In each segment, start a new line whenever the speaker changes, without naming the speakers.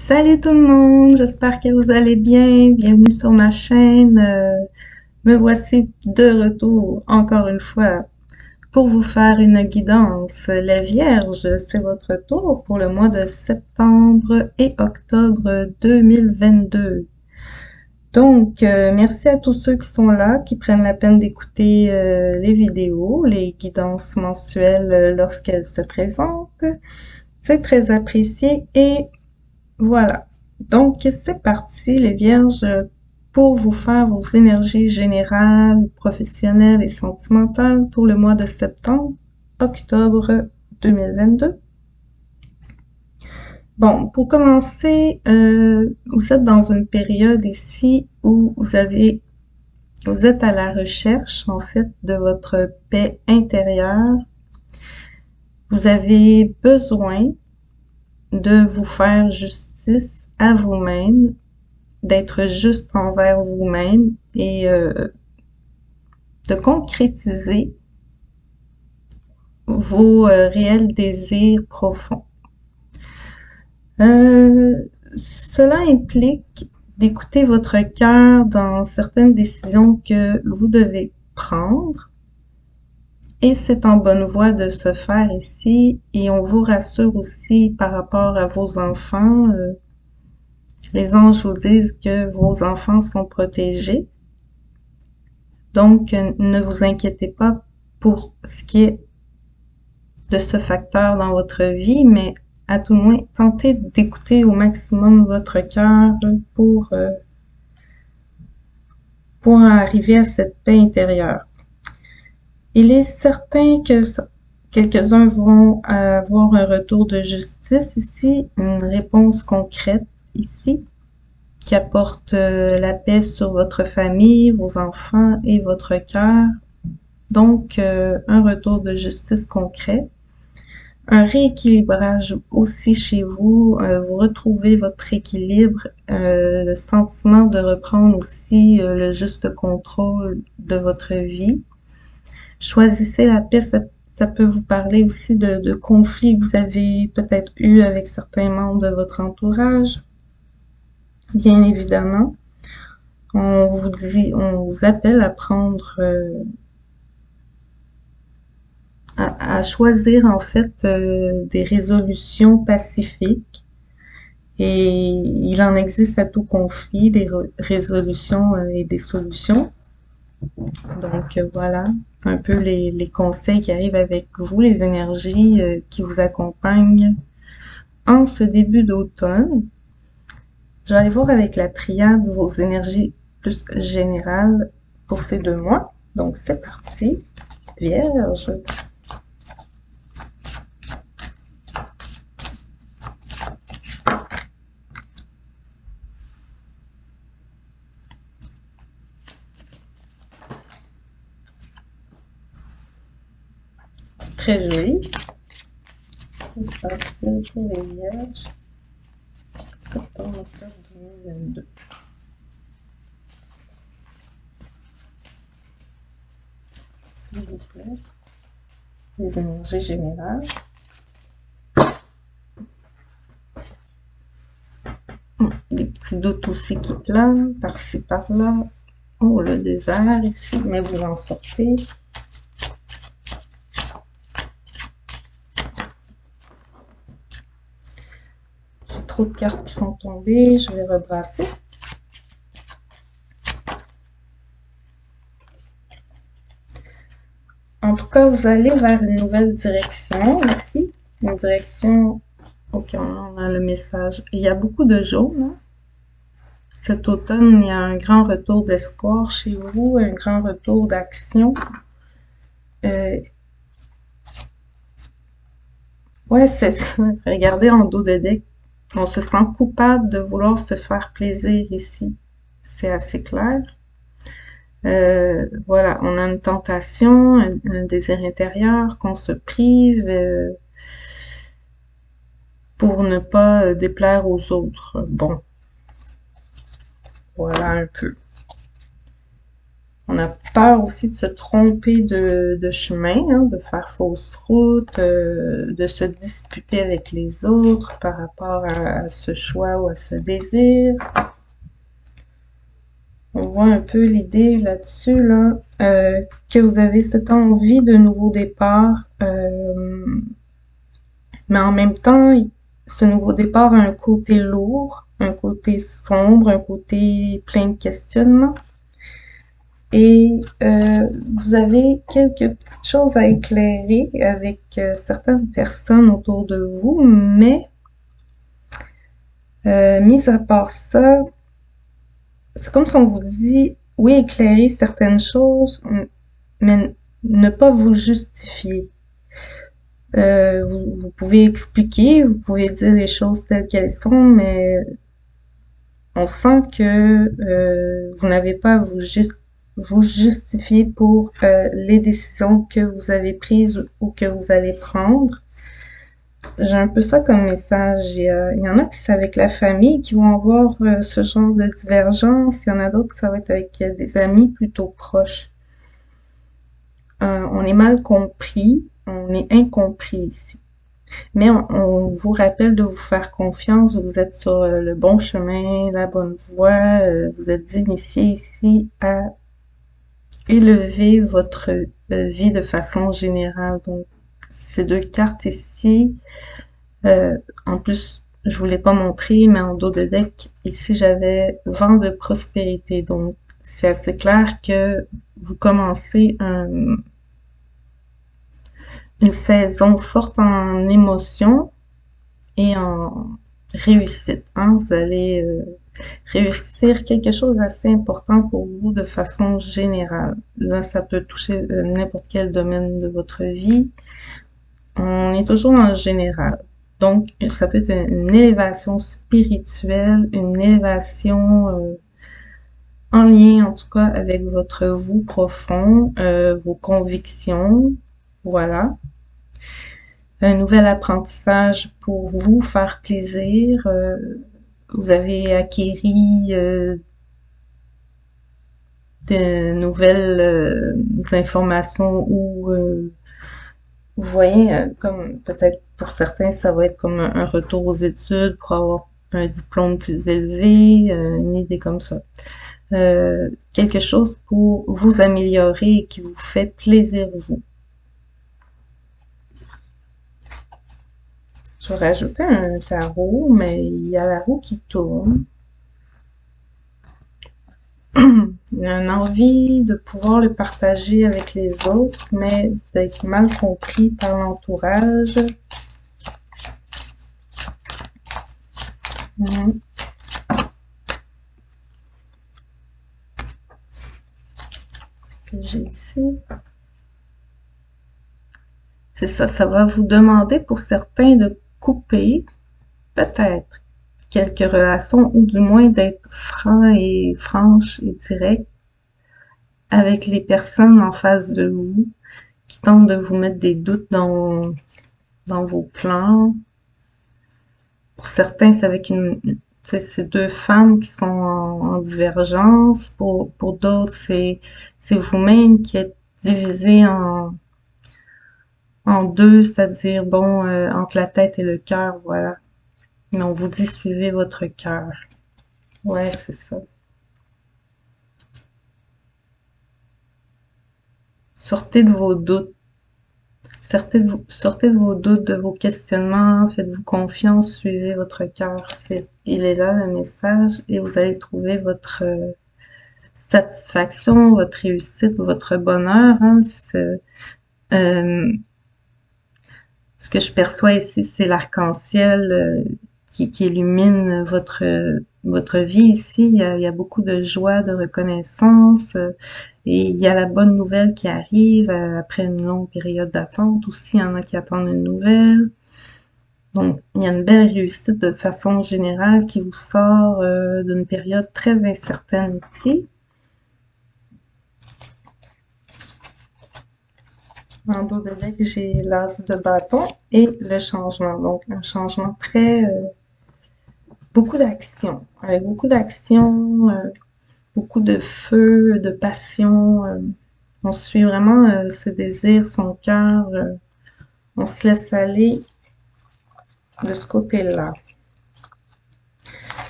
Salut tout le monde, j'espère que vous allez bien. Bienvenue sur ma chaîne. Me voici de retour encore une fois pour vous faire une guidance. La Vierge, c'est votre tour pour le mois de septembre et octobre 2022. Donc, merci à tous ceux qui sont là, qui prennent la peine d'écouter les vidéos, les guidances mensuelles lorsqu'elles se présentent. C'est très apprécié et voilà. Donc, c'est parti, les vierges, pour vous faire vos énergies générales, professionnelles et sentimentales pour le mois de septembre, octobre 2022. Bon, pour commencer, vous êtes dans une période ici où vous êtes à la recherche, en fait, de votre paix intérieure. Vous avez besoin de vous faire justice à vous-même, d'être juste envers vous-même et de concrétiser vos réels désirs profonds. Cela implique d'écouter votre cœur dans certaines décisions que vous devez prendre et c'est en bonne voie de se faire ici et on vous rassure aussi par rapport à vos enfants. Les anges vous disent que vos enfants sont protégés. Donc, ne vous inquiétez pas pour ce qui est de ce facteur dans votre vie, mais à tout le moins, tentez d'écouter au maximum votre cœur pour arriver à cette paix intérieure. Il est certain que quelques-uns vont avoir un retour de justice ici, une réponse concrète ici, qui apporte la paix sur votre famille, vos enfants et votre cœur. Donc, un retour de justice concret. Un rééquilibrage aussi chez vous, vous retrouvez votre équilibre, le sentiment de reprendre aussi le juste contrôle de votre vie. Choisissez la paix, ça peut vous parler aussi de conflits que vous avez peut-être eu avec certains membres de votre entourage. Bien évidemment, on vous appelle à prendre à choisir en fait des résolutions pacifiques et il en existe à tout conflit des résolutions et des solutions. Donc voilà un peu les conseils qui arrivent avec vous, les énergies qui vous accompagnent en ce début d'automne. Je vais aller voir avec la triade vos énergies plus générales pour ces 2 mois. Donc c'est parti, Vierge. Très joli. C'est facile pour les vierges. Septembre, octobre 2022. S'il vous plaît. Les énergies générales. Des petits doutes aussi qui planent, par-ci, par-là. Oh, le désert ici, mais vous en sortez. J'ai trop de cartes qui sont tombées, je vais rebrasser. En tout cas, vous allez vers une nouvelle direction ici. Une direction... Ok, on a le message. Il y a beaucoup de jaune. Hein? Cet automne, il y a un grand retour d'espoir chez vous, un grand retour d'action. Ouais, c'est ça. Regardez en dos de deck. On se sent coupable de vouloir se faire plaisir ici. C'est assez clair. Voilà, on a une tentation, un désir intérieur qu'on se prive pour ne pas déplaire aux autres. Bon, voilà un peu. On a peur aussi de se tromper de chemin, hein, de faire fausse route, de se disputer avec les autres par rapport à ce choix ou à ce désir. On voit un peu l'idée là-dessus, là, que vous avez cette envie de nouveau départ, mais en même temps, ce nouveau départ a un côté lourd, un côté sombre, un côté plein de questionnements. Et vous avez quelques petites choses à éclairer avec certaines personnes autour de vous, mais mis à part ça, c'est comme si on vous dit, oui, éclairer certaines choses, mais ne pas vous justifier. Vous pouvez expliquer, vous pouvez dire les choses telles qu'elles sont, mais on sent que vous n'avez pas à vous justifier pour les décisions que vous avez prises ou que vous allez prendre. J'ai un peu ça comme message. Il y en a qui c'est avec la famille qui vont avoir ce genre de divergence. Il y en a d'autres qui ça va être avec des amis plutôt proches. On est mal compris, on est incompris ici. Mais on vous rappelle de vous faire confiance, vous êtes sur le bon chemin, la bonne voie, vous êtes initié ici à élever votre vie de façon générale. Donc, ces deux cartes ici, en plus, je vous l'ai pas montré, mais en dos de deck, ici, j'avais vent de prospérité. Donc, c'est assez clair que vous commencez une saison forte en émotions et en réussite. Hein? Vous allez réussir quelque chose d'assez important pour vous de façon générale. Là, ça peut toucher n'importe quel domaine de votre vie. On est toujours dans le général. Donc, ça peut être une élévation spirituelle, une élévation en lien, en tout cas, avec votre vous profond, vos convictions. Voilà. Un nouvel apprentissage pour vous faire plaisir. Vous avez acquéri de nouvelles informations ou vous voyez, comme peut-être pour certains, ça va être comme un retour aux études pour avoir un diplôme plus élevé, une idée comme ça. Quelque chose pour vous améliorer et qui vous fait plaisir vous. Je vais rajouter un tarot, mais il y a la roue qui tourne. Il y a une envie de pouvoir le partager avec les autres, mais d'être mal compris par l'entourage. Que j'ai ici. C'est ça, ça va vous demander pour certains de couper, peut-être, quelques relations ou du moins d'être franc et franche et direct avec les personnes en face de vous qui tentent de vous mettre des doutes dans vos plans. Pour certains, c'est avec ces deux femmes qui sont en divergence. Pour d'autres, c'est vous-même qui êtes divisé en deux, c'est-à-dire, bon, entre la tête et le cœur, voilà. Mais on vous dit, suivez votre cœur. Ouais, c'est ça. Sortez de vos doutes. Sortez de vos doutes, de vos questionnements, faites-vous confiance, suivez votre cœur. Il est là, le message, et vous allez trouver votre satisfaction, votre réussite, votre bonheur. Hein. Euh, ce que je perçois ici, c'est l'arc-en-ciel qui illumine votre vie ici. Il y a beaucoup de joie, de reconnaissance. Et il y a la bonne nouvelle qui arrive après une longue période d'attente aussi. Il y en a qui attendent une nouvelle. Donc, il y a une belle réussite de façon générale qui vous sort d'une période très incertaine ici. En dos de deck, j'ai l'as de bâton et le changement. Donc, un changement très... beaucoup d'action. Avec beaucoup d'action, beaucoup de feu, de passion. On suit vraiment ses désirs, son cœur. On se laisse aller de ce côté-là.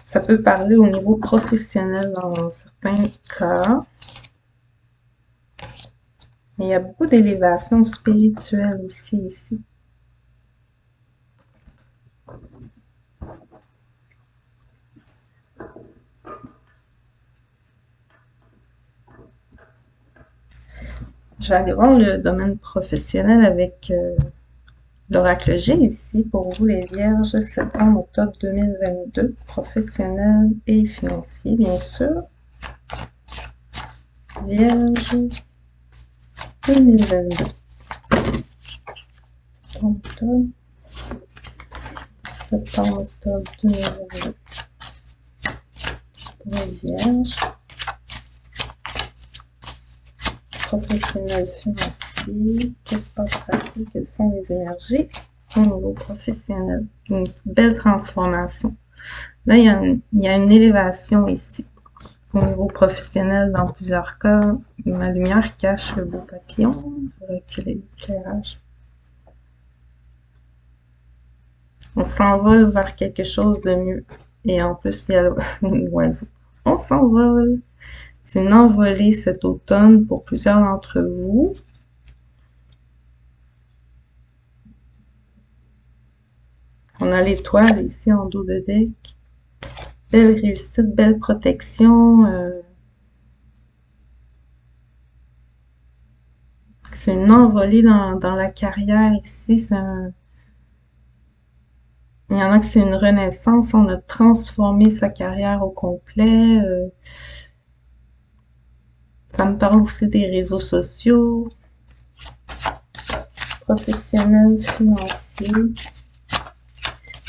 Ça peut parler au niveau professionnel dans certains cas. Mais il y a beaucoup d'élévation spirituelle aussi ici. Je vais aller voir le domaine professionnel avec l'oracle G ici pour vous les Vierges, septembre-octobre 2022, professionnel et financier bien sûr. Vierge 2022. Septembre-octobre 2022. Pour les Vierges. Professionnel financier. Qu'est-ce qui se passera-t-il? Quelles sont les énergies au niveau professionnel? Une belle transformation. Là, il y a une élévation ici. Au niveau professionnel, dans plusieurs cas, la lumière cache le beau papillon. Je vais reculer l'éclairage. On s'envole vers quelque chose de mieux. Et en plus, il y a l'oiseau. On s'envole. C'est une envolée cet automne pour plusieurs d'entre vous. On a l'étoile ici en dos de deck. Belle réussite, belle protection. C'est une envolée dans la carrière ici. Il y en a que c'est une renaissance. On a transformé sa carrière au complet. Ça me parle aussi des réseaux sociaux, professionnels, financiers.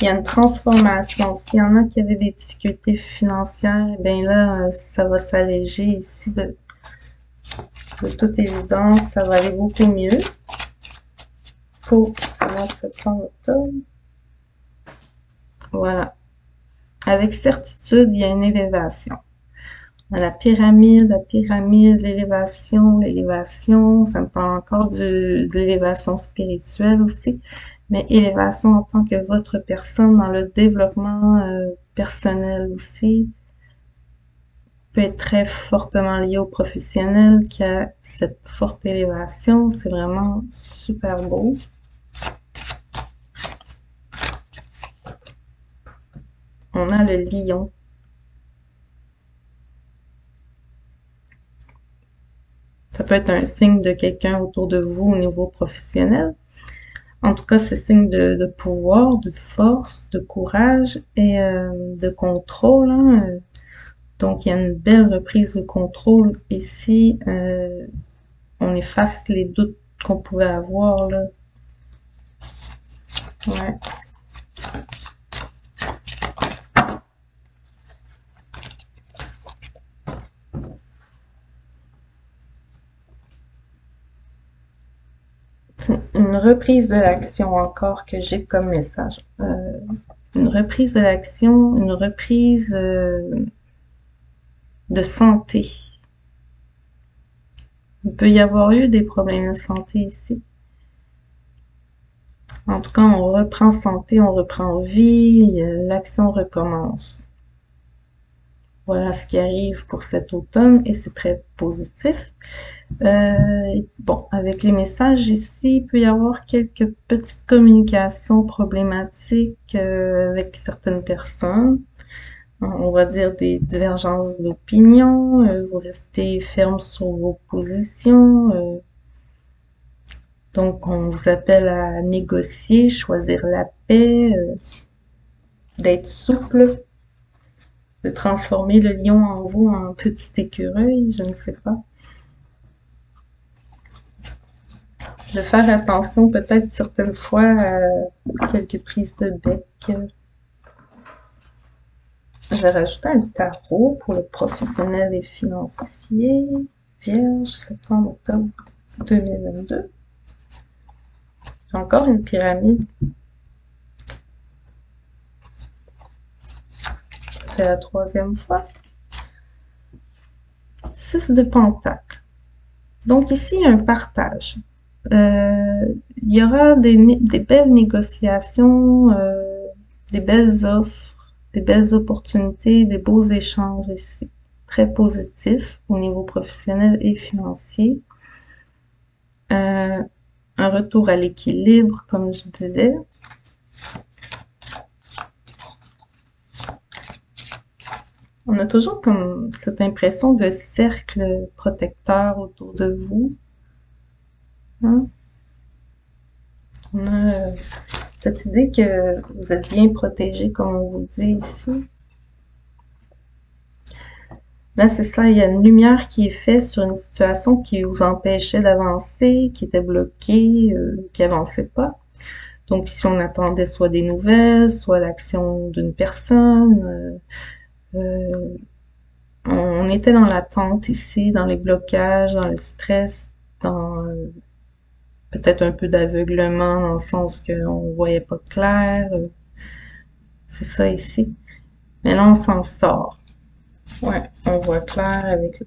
Il y a une transformation. S'il y en a qui avaient des difficultés financières, eh bien là, ça va s'alléger ici de toute évidence. Ça va aller beaucoup mieux pour ce mois de septembre-octobre. Voilà. Avec certitude, il y a une élévation. La pyramide, l'élévation, ça me parle encore de l'élévation spirituelle aussi, mais élévation en tant que votre personne dans le développement personnel aussi, peut être très fortement lié au professionnel qui a cette forte élévation, c'est vraiment super beau. On a le lion. Ça peut être un signe de quelqu'un autour de vous au niveau professionnel. En tout cas, c'est signe de pouvoir, de force, de courage et de contrôle. Hein. Donc, il y a une belle reprise de contrôle ici. On efface les doutes qu'on pouvait avoir. Là. Ouais. Une reprise de l'action encore que j'ai comme message. Une reprise de l'action, une reprise de santé. Il peut y avoir eu des problèmes de santé ici. En tout cas, on reprend santé, on reprend vie, l'action recommence. Voilà ce qui arrive pour cet automne et c'est très positif. Bon, avec les messages ici, il peut y avoir quelques petites communications problématiques avec certaines personnes. On va dire des divergences d'opinion, vous restez ferme sur vos positions. Donc, on vous appelle à négocier, choisir la paix, d'être souple, de transformer le lion en vous en petit écureuil, je ne sais pas. De faire attention peut-être certaines fois à quelques prises de bec. Je vais rajouter un tarot pour le professionnel et financier. Vierge, septembre-octobre 2022. J'ai encore une pyramide. C'est la troisième fois. 6 de Pentacle. Donc ici, il y a un partage. Il y aura des belles négociations, des belles offres, des belles opportunités, des beaux échanges ici. Très positifs au niveau professionnel et financier. Un retour à l'équilibre, comme je disais. On a toujours comme cette impression de cercle protecteur autour de vous. Hein? On a cette idée que vous êtes bien protégé, comme on vous dit ici. Là, c'est ça, il y a une lumière qui est faite sur une situation qui vous empêchait d'avancer, qui était bloquée, qui avançait pas. Donc ici, on attendait soit des nouvelles, soit l'action d'une personne. On était dans l'attente ici, dans les blocages, dans le stress, dans peut-être un peu d'aveuglement dans le sens qu'on voyait pas clair. C'est ça ici. Mais là, on s'en sort. Ouais, on voit clair avec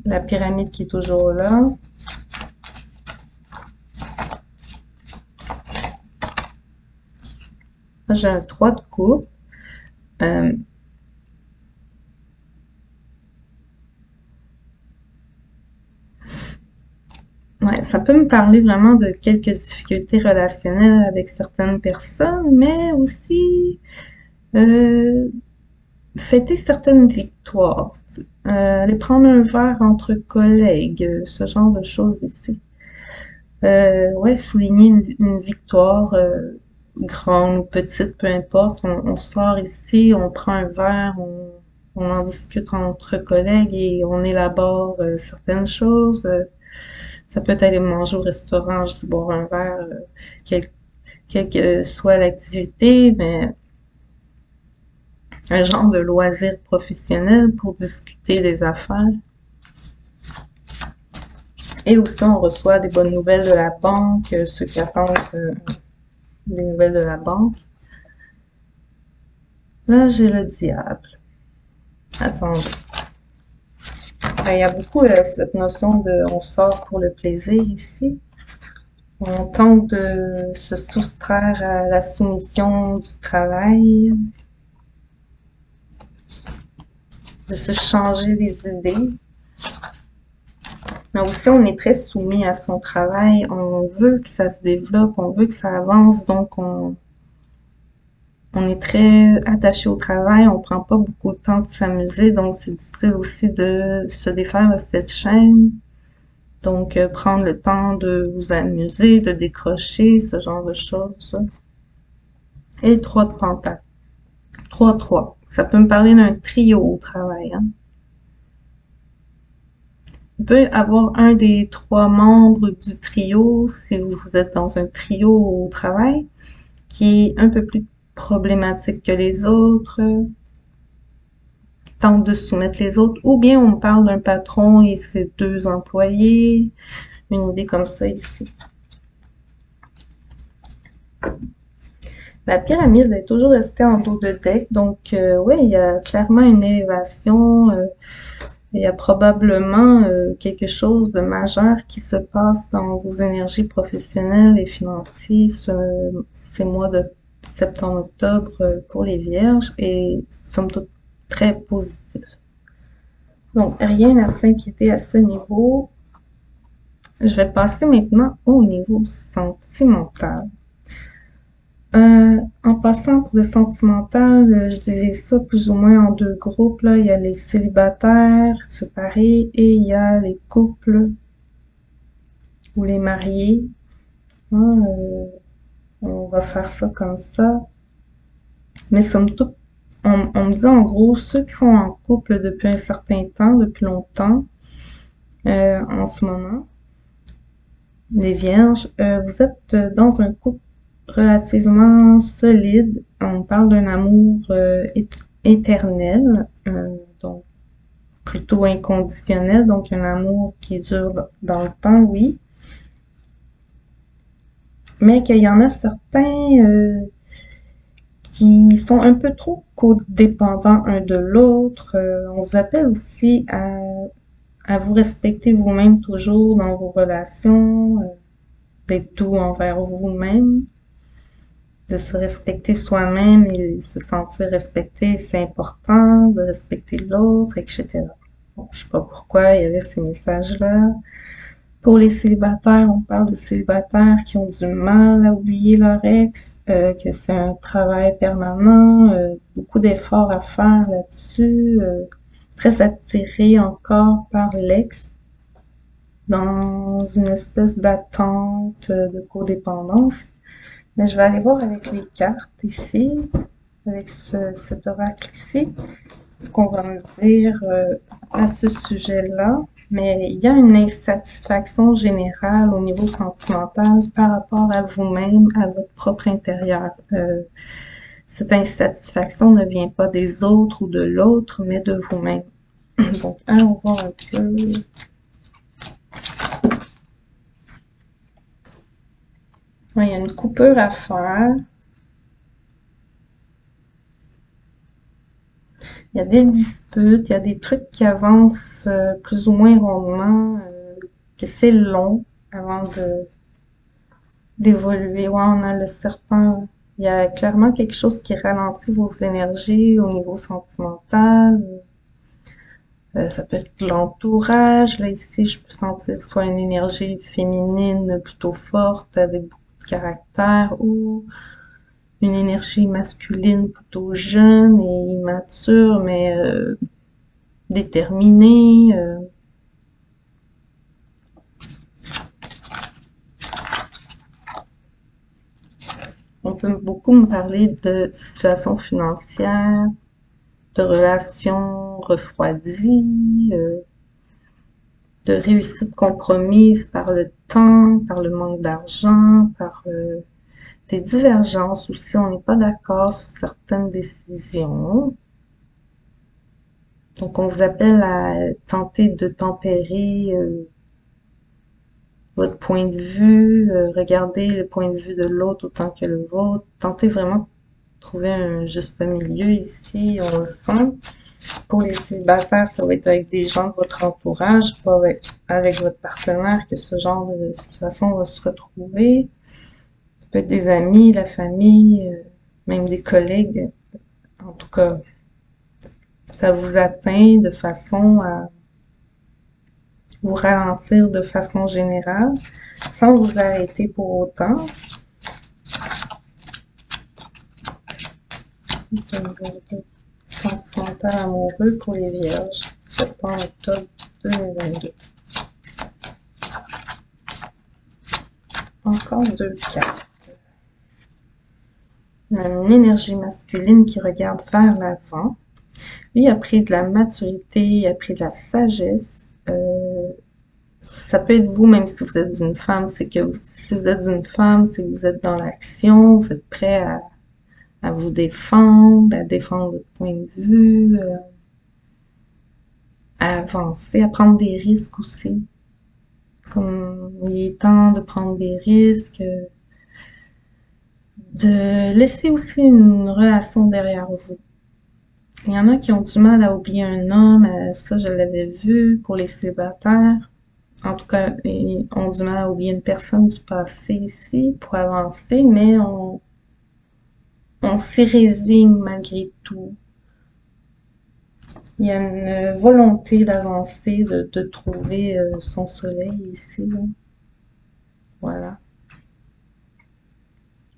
la pyramide qui est toujours là. Là, j'ai un 3 de coupe. Ouais, ça peut me parler vraiment de quelques difficultés relationnelles avec certaines personnes, mais aussi fêter certaines victoires. Aller prendre un verre entre collègues, ce genre de choses ici. Ouais, souligner une victoire grande ou petite, peu importe. On sort ici, on prend un verre, on en discute entre collègues et on élabore certaines choses. Ça peut être aller manger au restaurant, juste boire un verre, quelle que soit l'activité, mais un genre de loisir professionnel pour discuter des affaires. Et aussi, on reçoit des bonnes nouvelles de la banque, ceux qui attendent des nouvelles de la banque. Là, j'ai le diable. Attendez. Il y a beaucoup cette notion de on sort pour le plaisir ici. On tente de se soustraire à la soumission du travail, de se changer les idées. Mais aussi, on est très soumis à son travail. On veut que ça se développe, on veut que ça avance, donc on est très attaché au travail, on prend pas beaucoup de temps de s'amuser, donc c'est difficile aussi de se défaire de cette chaîne. Donc, prendre le temps de vous amuser, de décrocher, ce genre de choses. Et 3 de pentacle. 3-3. Ça peut me parler d'un trio au travail. Hein? Il peut y avoir un des 3 membres du trio, si vous êtes dans un trio au travail, qui est un peu plus problématique que les autres, tente de soumettre les autres, ou bien on parle d'un patron et ses 2 employés, une idée comme ça ici. La pyramide est toujours restée en dos de deck, donc oui, il y a clairement une élévation, il y a probablement quelque chose de majeur qui se passe dans vos énergies professionnelles et financières ces mois de septembre-octobre pour les vierges et somme toute très positif. Donc, rien à s'inquiéter à ce niveau. Je vais passer maintenant au niveau sentimental. En passant pour le sentimental, je divise ça plus ou moins en 2 groupes. Là. Il y a les célibataires séparés et il y a les couples ou les mariés. Hein, on va faire ça comme ça. Mais somme toute, on me dit en gros, ceux qui sont en couple depuis un certain temps, depuis longtemps, en ce moment, les vierges, vous êtes dans un couple relativement solide. On parle d'un amour éternel, donc plutôt inconditionnel, donc un amour qui dure dans le temps, oui. Mais qu'il y en a certains qui sont un peu trop codépendants un de l'autre. On vous appelle aussi à vous respecter vous-même toujours dans vos relations, d'être doux envers vous-même, de se respecter soi-même et se sentir respecté, c'est important, de respecter l'autre, etc. Bon, je sais pas pourquoi il y avait ces messages-là. Pour les célibataires, on parle de célibataires qui ont du mal à oublier leur ex, que c'est un travail permanent, beaucoup d'efforts à faire là-dessus, très attirés encore par l'ex, dans une espèce d'attente de codépendance. Mais je vais aller voir avec les cartes ici, avec cet oracle ici, ce qu'on va me dire à ce sujet-là. Mais il y a une insatisfaction générale au niveau sentimental par rapport à vous-même, à votre propre intérieur. Cette insatisfaction ne vient pas des autres ou de l'autre, mais de vous-même. Donc, allons voir un peu. Ouais, il y a une coupure à faire. Il y a des disputes, il y a des trucs qui avancent plus ou moins rondement, que c'est long avant de d'évoluer. Ouais, on a le serpent. Il y a clairement quelque chose qui ralentit vos énergies au niveau sentimental. Ça peut être l'entourage. Là, ici, je peux sentir soit une énergie féminine plutôt forte avec beaucoup de caractère ou une énergie masculine plutôt jeune et immature, mais déterminée. On peut beaucoup me parler de situation financière, de relations refroidies, de réussite compromise par le temps, par le manque d'argent, par des divergences aussi. On n'est pas d'accord sur certaines décisions. Donc, on vous appelle à tenter de tempérer votre point de vue, regarder le point de vue de l'autre autant que le vôtre. Tentez vraiment de trouver un juste milieu ici, on le sent. Pour les célibataires, ça va être avec des gens de votre entourage, pas avec votre partenaire que ce genre de situation va se retrouver. Ça peut être des amis, la famille, même des collègues. En tout cas, ça vous atteint de façon à vous ralentir de façon générale, sans vous arrêter pour autant. Sentimental amoureux pour les vierges, septembre-octobre 2022. Encore deux cartes. On a une énergie masculine qui regarde vers l'avant. Lui a pris de la maturité, il a pris de la sagesse. Ça peut être vous, même si vous êtes une femme, c'est que si vous êtes une femme, c'est que vous êtes dans l'action, vous êtes prêt à vous défendre, à défendre votre point de vue, à avancer, à prendre des risques aussi. Comme il est temps de prendre des risques, de laisser aussi une relation derrière vous. Il y en a qui ont du mal à oublier un homme, ça je l'avais vu pour les célibataires. En tout cas, ils ont du mal à oublier une personne du passé ici pour avancer, mais on s'y résigne malgré tout. Il y a une volonté d'avancer, de trouver son soleil ici. Là. Voilà.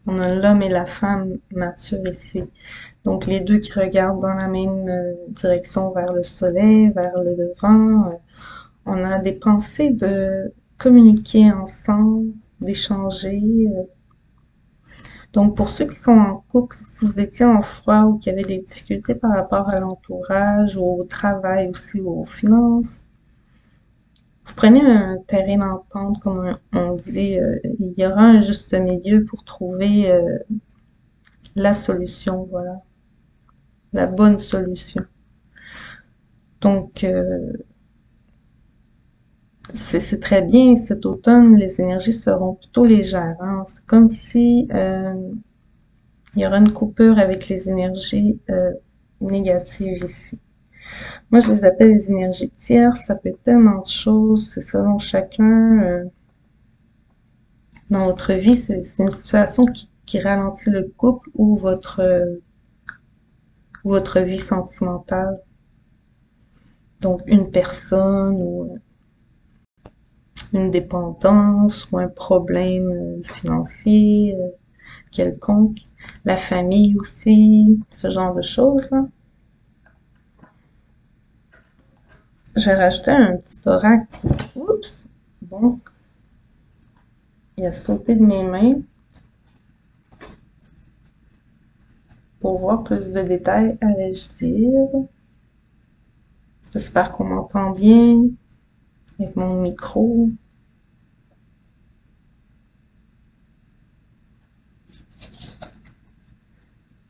On a l'homme et la femme mature ici. Donc les deux qui regardent dans la même direction vers le soleil, vers le devant. On a des pensées de communiquer ensemble, d'échanger. Donc pour ceux qui sont en couple, si vous étiez en froid ou qu'il y avait des difficultés par rapport à l'entourage, ou au travail aussi, ou aux finances, vous prenez un terrain d'entente, comme on dit, il y aura un juste milieu pour trouver la solution, voilà, la bonne solution. Donc, c'est très bien, cet automne, les énergies seront plutôt légères. Hein? C'est comme si il y aura une coupure avec les énergies négatives ici. Moi, je les appelle les énergies tierces. Ça peut être tellement de choses. C'est selon chacun. Dans votre vie, c'est une situation qui ralentit le couple ou votre vie sentimentale. Donc, une personne ou une dépendance ou un problème financier quelconque. La famille aussi, ce genre de choses-là. Je vais rajouter un petit oracle. Oups! Bon, il a sauté de mes mains pour voir plus de détails, allais-je dire. J'espère qu'on m'entend bien avec mon micro.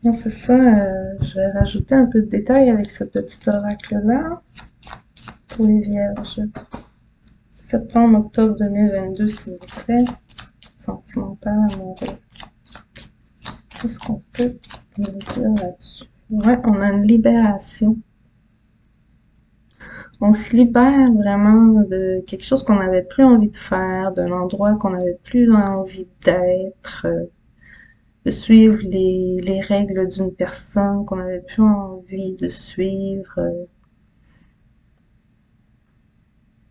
Non, c'est ça, je vais rajouter un peu de détails avec ce petit oracle-là pour les vierges. Septembre-octobre 2022, s'il vous plaît. Sentimental, amoureux. Qu'est-ce qu'on peut nous dire là-dessus? Ouais, on a une libération. On se libère vraiment de quelque chose qu'on n'avait plus envie de faire, d'un endroit qu'on n'avait plus envie d'être, de suivre les règles d'une personne qu'on n'avait plus envie de suivre.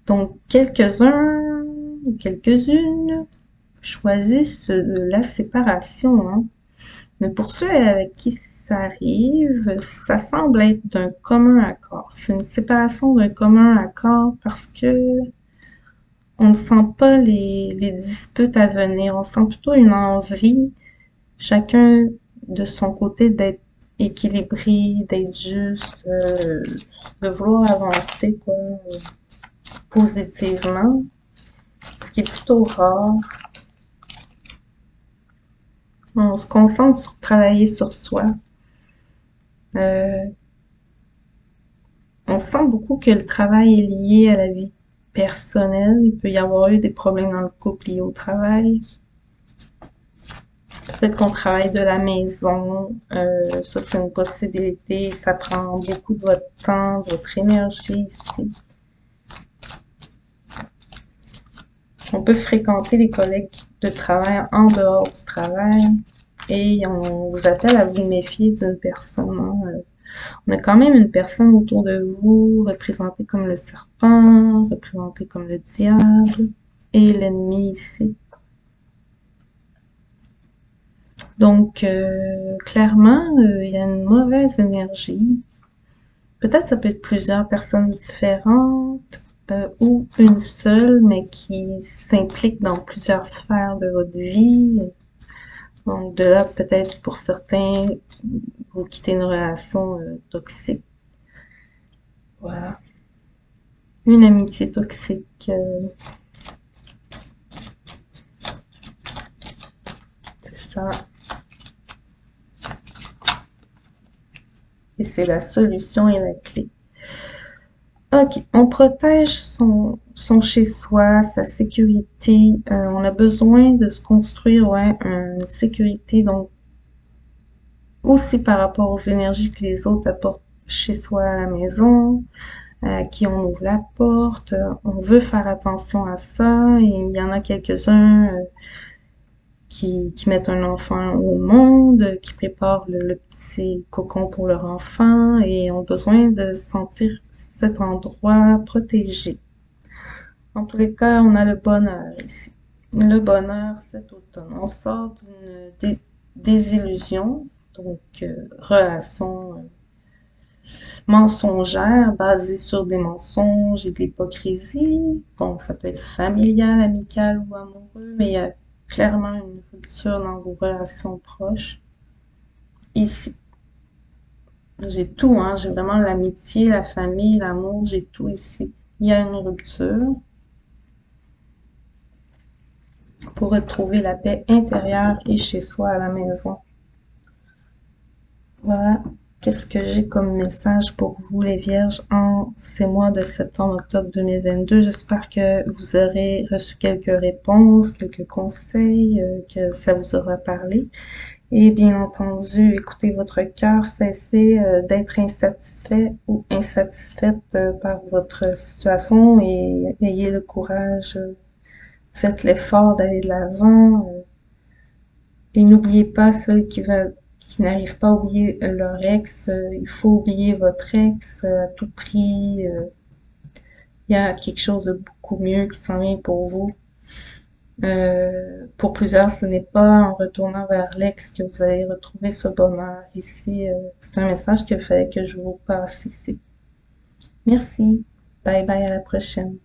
Donc, quelques-uns ou quelques-unes choisissent la séparation, hein. Mais pour ceux avec qui ça arrive, ça semble être d'un commun accord. C'est une séparation d'un commun accord parce que on ne sent pas les disputes à venir. On sent plutôt une envie, chacun de son côté, d'être équilibré, d'être juste, de vouloir avancer, quoi, positivement, ce qui est plutôt rare. On se concentre sur travailler sur soi. On sent beaucoup que le travail est lié à la vie personnelle. Il peut y avoir eu des problèmes dans le couple liés au travail. Peut-être qu'on travaille de la maison. Ça, c'est une possibilité. Ça prend beaucoup de votre temps, de votre énergie ici. On peut fréquenter les collègues de travail en dehors du travail. Et on vous appelle à vous méfier d'une personne. Hein. On a quand même une personne autour de vous, représentée comme le serpent, représentée comme le diable, et l'ennemi ici. Donc, clairement, il y a une mauvaise énergie. Peut-être ça peut être plusieurs personnes différentes, ou une seule, mais qui s'implique dans plusieurs sphères de votre vie. Donc, de là, peut-être pour certains, vous quittez une relation toxique. Voilà. Une amitié toxique. C'est ça. Et c'est la solution et la clé. Ok, on protège son chez-soi, sa sécurité. On a besoin de se construire une sécurité, donc aussi par rapport aux énergies que les autres apportent chez soi à la maison, à qui on ouvre la porte. On veut faire attention à ça et il y en a quelques-uns qui mettent un enfant au monde, qui préparent le petit cocon pour leur enfant et ont besoin de sentir cet endroit protégé. En tous les cas, on a le bonheur ici. Le bonheur cet automne. On sort d'une désillusion, donc relation mensongère basée sur des mensonges et de l'hypocrisie. Donc ça peut être familial, amical ou amoureux, mais il y a clairement une rupture dans vos relations proches. Ici, j'ai tout, hein, j'ai vraiment l'amitié, la famille, l'amour, j'ai tout ici. Il y a une rupture pour retrouver la paix intérieure et chez soi à la maison. Voilà, qu'est-ce que j'ai comme message pour vous les Vierges en ces mois de septembre-octobre 2022. J'espère que vous aurez reçu quelques réponses, quelques conseils, que ça vous aura parlé. Et bien entendu, écoutez votre cœur, cessez d'être insatisfait ou insatisfaite par votre situation et ayez le courage, faites l'effort d'aller de l'avant et n'oubliez pas celles qui n'arrivent pas à oublier leur ex, il faut oublier votre ex à tout prix. Il y a quelque chose de beaucoup mieux qui s'en vient pour vous. Pour plusieurs, ce n'est pas en retournant vers l'ex que vous allez retrouver ce bonheur. Ici, c'est un message qu'il fallait que je vous passe ici. Merci. Bye bye, à la prochaine.